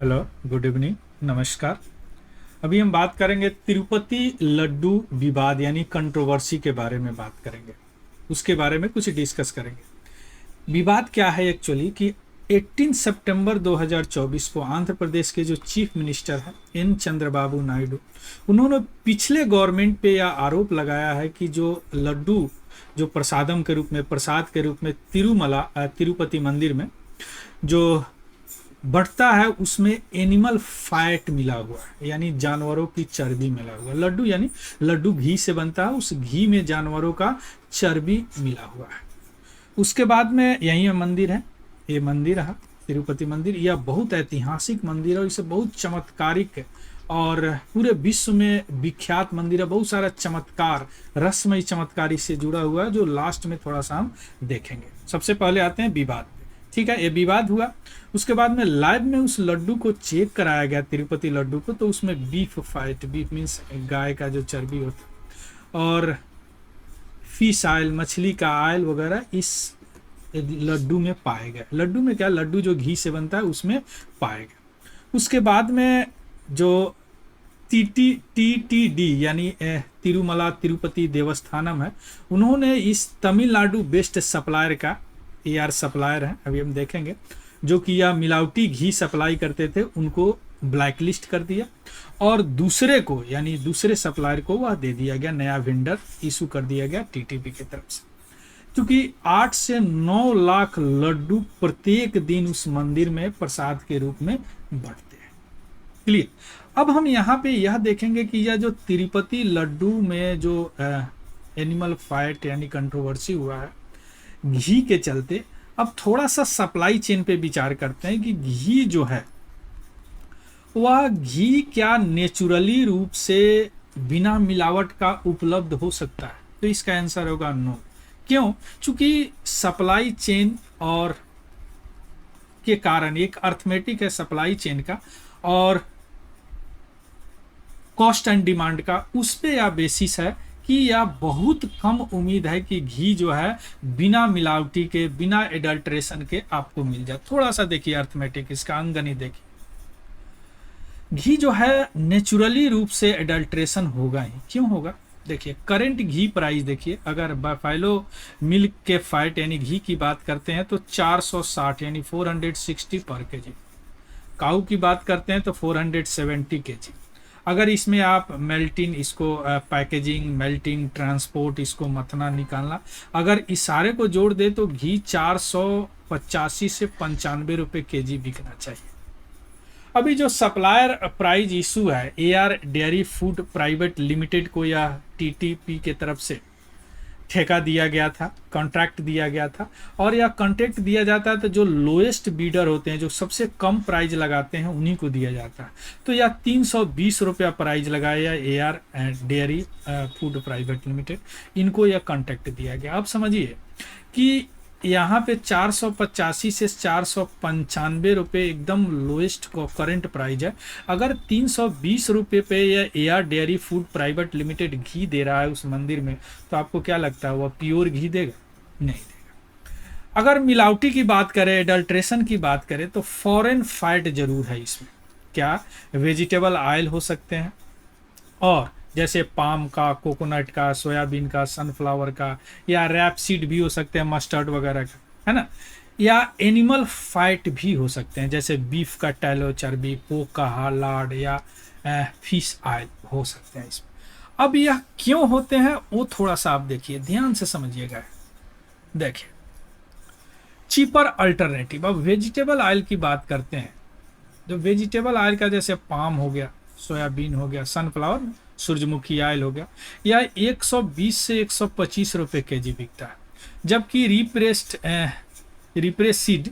Hello, good evening, नमस्कार। अभी हम बात करेंगे तिरुपति लड्डू विवाद यानी कंट्रोवर्सी के बारे में बात करेंगे। उसके बारे में कुछ डिस्कस करेंगे। विवाद क्या है एक्चुअली कि 18 सितंबर 2024 को आंध्र प्रदेश के जो चीफ मिनिस्टर हैं एन चंद्रबाबु नायडू, उन्होंने पिछले गवर्नमेंट पे यह आरोप लगाया है कि जो लड्डू जो प्रसादम के रूप में प्रसाद के रूप में तिरुपति मंदिर में जो बढ़ता है उसमें एनिमल फैट मिला हुआ है, यानी जानवरों की चर्बी मिला हुआ है। लड्डू यानी लड्डू घी से बनता है, उस घी में जानवरों का चर्बी मिला हुआ है। उसके बाद में यहीं मंदिर है, ये मंदिर है तिरुपति मंदिर। यह बहुत ऐतिहासिक मंदिर है और इसे बहुत चमत्कारिक है और पूरे विश्व में विख्यात मंदिर है। बहुत सारा चमत्कार, रसमय चमत्कार इससे जुड़ा हुआ है जो लास्ट में थोड़ा सा हम देखेंगे। सबसे पहले आते हैं विवाद। ठीक है, ये विवाद हुआ। उसके बाद में लाइव में उस लड्डू को चेक कराया गया, तिरुपति लड्डू को, तो उसमें बीफ फैट, बीफ मीन्स गाय का जो चर्बी होता, और फिश ऑयल, मछली का ऑयल वगैरह इस लड्डू में पाए गए। लड्डू में क्या, लड्डू जो घी से बनता है उसमें पाए गए। उसके बाद में जो टीटीडी यानी तिरुमला तिरुपति देवस्थानम है, उन्होंने इस तमिलनाडु बेस्ड सप्लायर का, AR सप्लायर है, अभी हम देखेंगे, जो कि यह मिलावटी घी सप्लाई करते थे, उनको ब्लैक लिस्ट कर दिया और दूसरे को यानी दूसरे सप्लायर को वह दे दिया गया, नया वेंडर इशू कर दिया गया टीटीपी की तरफ से। क्योंकि 8 से 9 लाख लड्डू प्रत्येक दिन उस मंदिर में प्रसाद के रूप में बढ़ते हैं। क्लियर। अब हम यहाँ पे यह देखेंगे कि यह जो तिरुपति लड्डू में जो एनिमल फैट यानी कंट्रोवर्सी हुआ है घी के चलते, अब थोड़ा सा सप्लाई चेन पे विचार करते हैं कि घी जो है वह घी क्या नेचुरली रूप से बिना मिलावट का उपलब्ध हो सकता है। तो इसका आंसर होगा नो। क्यों? क्योंकि सप्लाई चेन और के कारण, एक अर्थमेटिक है सप्लाई चेन का और कॉस्ट एंड डिमांड का, उस पे यह बेसिस है कि यह बहुत कम उम्मीद है कि घी जो है बिना मिलावटी के, बिना एडल्ट्रेशन के आपको मिल जाए। थोड़ा सा देखिए अर्थमेटिक, इसका अंगनी देखिए। घी जो है नेचुरली रूप से एडल्ट्रेशन होगा ही। क्यों होगा? देखिए करंट घी प्राइस देखिए, अगर बफेलो मिल्क के फैट यानी घी की बात करते हैं तो 460 यानी 460 पर केजी। काऊ की बात करते हैं तो 470 केजी। अगर इसमें आप मेल्टिंग, इसको पैकेजिंग, मेल्टिंग, ट्रांसपोर्ट, इसको मथना, निकालना, अगर इस सारे को जोड़ दे तो घी 485 से 95 रुपये केजी बिकना चाहिए। अभी जो सप्लायर प्राइस इशू है, AR dairy food private limited को या TTP के तरफ से ठेका दिया गया था, कॉन्ट्रैक्ट दिया गया था, और यह कॉन्ट्रैक्ट दिया जाता है तो जो लोएस्ट बीडर होते हैं, जो सबसे कम प्राइस लगाते हैं, उन्हीं को दिया जाता है। तो यह 320 रुपया प्राइस लगाया AR dairy food private limited, इनको यह कॉन्ट्रैक्ट दिया गया। अब समझिए कि यहाँ पे 485 से 495 रुपये एकदम लोएस्ट करंट प्राइस है। अगर 320 रुपये पे यह AR dairy food private limited घी दे रहा है उस मंदिर में, तो आपको क्या लगता है वह प्योर घी देगा? नहीं देगा। अगर मिलावटी की बात करें, एडल्ट्रेशन की बात करें, तो फॉरेन फैट जरूर है इसमें। क्या? वेजिटेबल ऑयल हो सकते हैं, और जैसे पाम का, कोकोनट का, सोयाबीन का, सनफ्लावर का, या रैपसीड भी हो सकते हैं, मस्टर्ड वगैरह का, है ना, या एनिमल फैट भी हो सकते हैं, जैसे बीफ का टैलो चर्बी, पोक का लाड, या फिश ऑयल हो सकते हैं इसमें। अब यह क्यों होते हैं वो थोड़ा सा आप देखिए, ध्यान से समझिएगा। देखिए चीपर अल्टरनेटिव। अब वेजिटेबल ऑयल की बात करते हैं, जो वेजिटेबल ऑयल का जैसे पाम हो गया, सोयाबीन हो गया, सनफ्लावर, सूरजमुखी ऑयल हो गया, यह 120 से 125 रुपये केजी बिकता है। जबकि रिप्रेस सीड,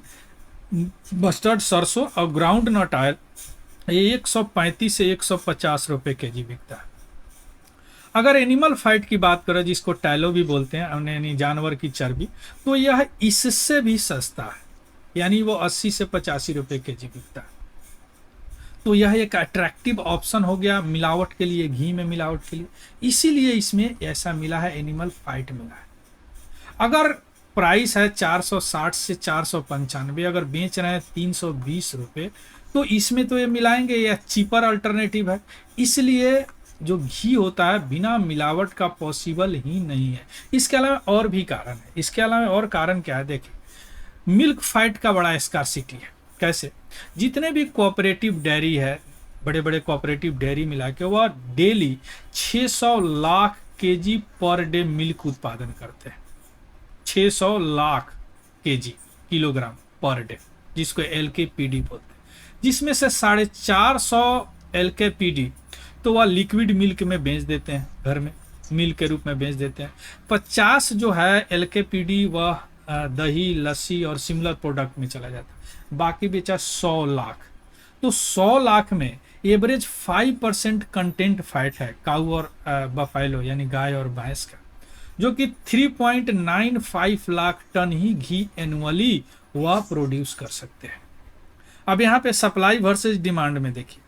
मस्टर्ड, सरसों और ग्राउंड नट ऑयल ये 135 से 150 रुपये केजी बिकता है। अगर एनिमल फैट की बात करें, जिसको टैलो भी बोलते हैं, यानी जानवर की चर्बी, तो यह इससे भी सस्ता है, यानी वो 80 से 85 रुपये केजी बिकता है। तो यह एक अट्रैक्टिव ऑप्शन हो गया मिलावट के लिए, घी में मिलावट के लिए, इसीलिए इसमें ऐसा मिला है, एनिमल फैट मिला है। अगर प्राइस है 460 से 495, अगर बेच रहे हैं 320 रुपये, तो इसमें तो ये मिलाएंगे, यह चीपर अल्टरनेटिव है। इसलिए जो घी होता है बिना मिलावट का पॉसिबल ही नहीं है। इसके अलावा और भी कारण है। इसके अलावा और कारण क्या है, देखिए मिल्क फैट का बड़ा स्कार्सिटी है। कैसे? जितने भी कोऑपरेटिव डेयरी है, बड़े बड़े कोऑपरेटिव डेयरी मिला के वह daily 600 lakh KG per day milk उत्पादन करते हैं। 600 lakh KG, kilogram per day, जिसको LKPD बोलते हैं, जिसमें से 450 LKPD तो वह लिक्विड मिल्क में बेच देते हैं, घर में मिल्क के रूप में बेच देते हैं। 50 जो है LKPD वह दही, लस्सी और सिमिलर प्रोडक्ट में चला जाता है। बाकी बेचा 100 लाख। तो 100 लाख में एवरेज 5% कंटेंट फैट है काऊ और बफेलो यानी गाय और भैंस का, जो कि 3.95 लाख टन ही घी एनुअली वह प्रोड्यूस कर सकते हैं। अब यहाँ पे सप्लाई वर्सेस डिमांड में देखिए,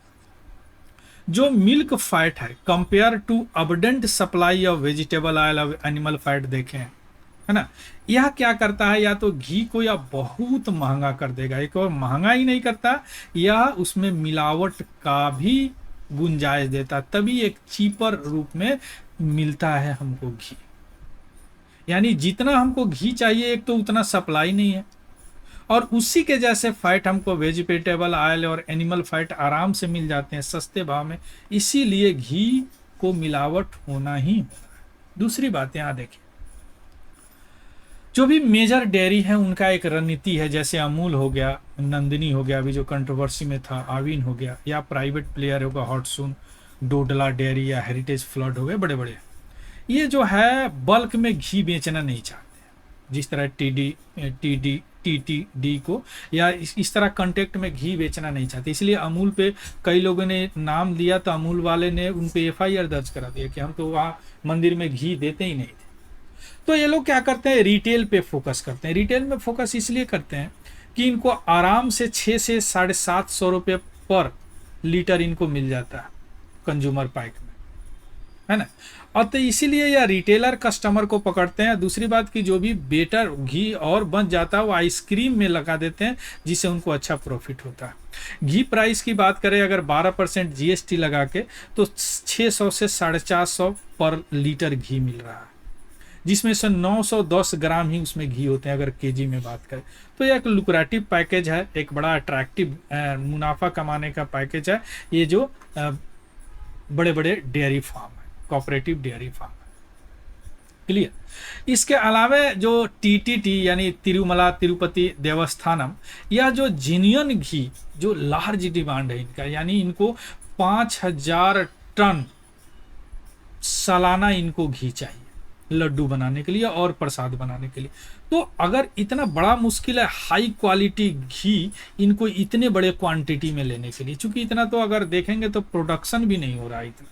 जो मिल्क फैट है compare to abundant supply of vegetable oil of animal fat देखें, है ना, यह क्या करता है, या तो घी को या बहुत महंगा कर देगा। एक और महंगा ही नहीं करता, यह उसमें मिलावट का भी गुंजाइश देता, तभी एक चीपर रूप में मिलता है हमको घी। यानी जितना हमको घी चाहिए एक तो उतना सप्लाई नहीं है, और उसी के जैसे फैट हमको वेजिटेबल ऑयल और एनिमल फैट आराम से मिल जाते हैं सस्ते भाव में। इसीलिए घी को मिलावट होना ही होना है। दूसरी बात यहाँ देखिए, जो भी मेजर डेयरी है उनका एक रणनीति है, जैसे अमूल हो गया, नंदिनी हो गया, अभी जो कंट्रोवर्सी में था, आविन हो गया, या प्राइवेट प्लेयर होगा हॉटसून, डोडला डेयरी या हेरिटेज फ्लड हो गए, बड़े बड़े, ये जो है बल्क में घी बेचना नहीं चाहते। जिस तरह TTD को या इस तरह कंटेक्ट में घी बेचना नहीं चाहते, इसलिए अमूल पे कई लोगों ने नाम दिया, तो अमूल वाले ने उन पे FIR दर्ज करा दिया कि हम तो वहाँ मंदिर में घी देते ही नहीं थे। तो ये लोग क्या करते हैं, रिटेल पे फोकस करते हैं। रिटेल में फोकस इसलिए करते हैं कि इनको आराम से 600 से 750 रुपये पर लीटर इनको मिल जाता है कंज्यूमर पैक में, है ना। और तो इसीलिए यह रिटेलर कस्टमर को पकड़ते हैं। दूसरी बात कि जो भी बेटर घी और बच जाता है वो आइसक्रीम में लगा देते हैं, जिससे उनको अच्छा प्रॉफिट होता है। घी प्राइस की बात करें अगर 12% GST लगा के, तो 600 से 450 पर लीटर घी मिल रहा है, जिसमें से 910 ग्राम ही उसमें घी होते हैं अगर केजी में बात करें। तो यह एक लुक्रेटिव पैकेज है, एक बड़ा अट्रैक्टिव मुनाफा कमाने का पैकेज है ये जो बड़े बड़े डेयरी फार्म है, कोऑपरेटिव डेयरी फार्म है। क्लियर? इसके अलावा जो TTT यानी तिरुमला तिरुपति देवस्थानम, यह जो जेन्युइन घी जो लार्ज डिमांड है इनका, यानी इनको 5000 टन सालाना इनको घी चाहिए लड्डू बनाने के लिए और प्रसाद बनाने के लिए। तो अगर इतना बड़ा मुश्किल है हाई क्वालिटी घी इनको इतने बड़े क्वांटिटी में लेने के लिए, क्योंकि इतना तो अगर देखेंगे तो प्रोडक्शन भी नहीं हो रहा है इतना।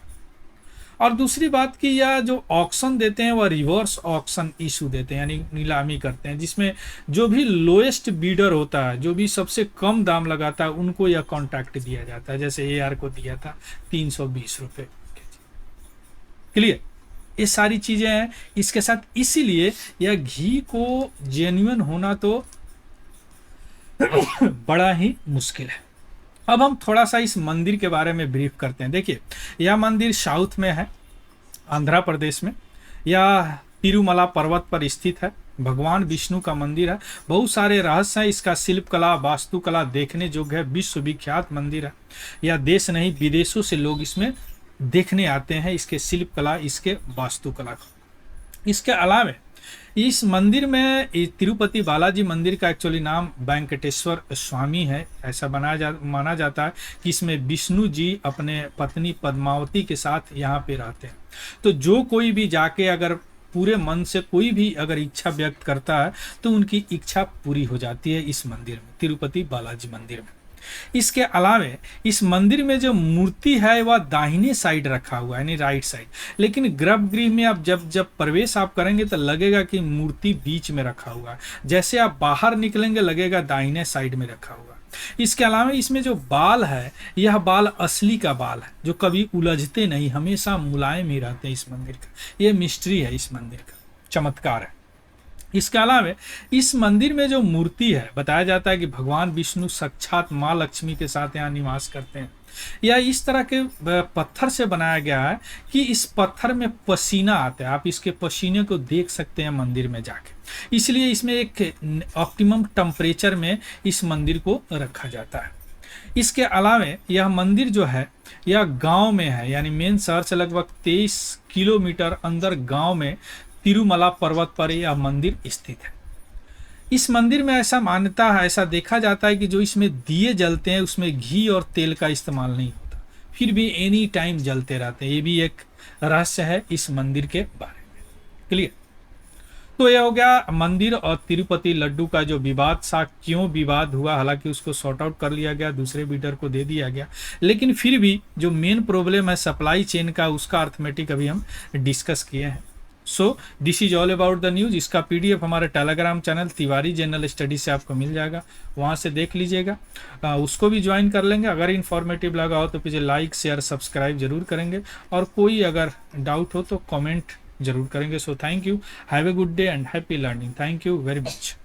और दूसरी बात कि यह जो ऑक्शन देते हैं वह रिवर्स ऑक्शन इशू देते हैं, यानी नीलामी करते हैं, जिसमें जो भी लोएस्ट बीडर होता है, जो भी सबसे कम दाम लगाता है, उनको यह कॉन्ट्रैक्ट दिया जाता है। जैसे AR को दिया था 320 रुपये। क्लियर? ये सारी चीजें हैं इसके साथ, इसीलिए यह घी को जेन्युइन होना तो बड़ा ही मुश्किल है। अब हम थोड़ा सा इस मंदिर के बारे में ब्रीफ करते हैं। देखिए यह मंदिर साउथ में है, आंध्र प्रदेश में। यह तिरुमला पर्वत पर स्थित है, भगवान विष्णु का मंदिर है। बहुत सारे रहस्य हैं इसका, शिल्पकला, वास्तुकला देखने योग्य है, विश्वविख्यात मंदिर है। यह देश नहीं विदेशों से लोग इसमें देखने आते हैं, इसके शिल्पकला, इसके वास्तुकला को। इसके अलावा इस मंदिर में तिरुपति बालाजी मंदिर का एक्चुअली नाम वेंकटेश्वर स्वामी है, ऐसा माना जाता है कि इसमें विष्णु जी अपने पत्नी पद्मावती के साथ यहाँ पे रहते हैं। तो जो कोई भी जाके अगर पूरे मन से कोई भी अगर इच्छा व्यक्त करता है तो उनकी इच्छा पूरी हो जाती है इस मंदिर में, तिरुपति बालाजी मंदिर में। इसके अलावा इस मंदिर में जो मूर्ति है वह दाहिने साइड रखा हुआ है, यानी राइट साइड, लेकिन गर्भगृह में आप जब प्रवेश आप करेंगे तो लगेगा कि मूर्ति बीच में रखा हुआ है, जैसे आप बाहर निकलेंगे लगेगा दाहिने साइड में रखा हुआ है। इसके अलावा इसमें जो बाल है यह बाल असली का बाल है, जो कभी उलझते नहीं, हमेशा मुलायम ही रहते हैं इस मंदिर का। यह मिस्ट्री है इस मंदिर का, चमत्कार है। इसके अलावा इस मंदिर में जो मूर्ति है, बताया जाता है कि भगवान विष्णु साक्षात माँ लक्ष्मी के साथ यहाँ निवास करते हैं। यह इस तरह के पत्थर से बनाया गया है कि इस पत्थर में पसीना आता है, आप इसके पसीने को देख सकते हैं मंदिर में जाके। इसलिए इसमें एक ऑप्टिमम टेम्परेचर में इस मंदिर को रखा जाता है। इसके अलावा यह मंदिर जो है यह गांव में है, यानी मेन शहर से लगभग 23 किलोमीटर अंदर गांव में तिरुमला पर्वत पर यह मंदिर स्थित है। इस मंदिर में ऐसा मान्यता है, ऐसा देखा जाता है कि जो इसमें दिए जलते हैं उसमें घी और तेल का इस्तेमाल नहीं होता, फिर भी एनी टाइम जलते रहते हैं। ये भी एक रहस्य है इस मंदिर के बारे में। क्लियर? तो यह हो गया मंदिर और तिरुपति लड्डू का जो विवाद सा क्यों विवाद हुआ, हालांकि उसको सॉर्ट आउट कर लिया गया, दूसरे बीडर को दे दिया गया, लेकिन फिर भी जो मेन प्रॉब्लम है सप्लाई चेन का, उसका अर्थमेटिक अभी हम डिस्कस किए हैं। So this is all about the news. इसका पीडीएफ हमारे Telegram channel Tiwari general study से आपको मिल जाएगा, वहाँ से देख लीजिएगा। उसको भी ज्वाइन कर लेंगे। अगर इन्फॉर्मेटिव लगा हो तो मुझे लाइक शेयर सब्सक्राइब जरूर करेंगे, और कोई अगर डाउट हो तो कमेंट जरूर करेंगे। So thank you, have a good day and happy learning. Thank you very much.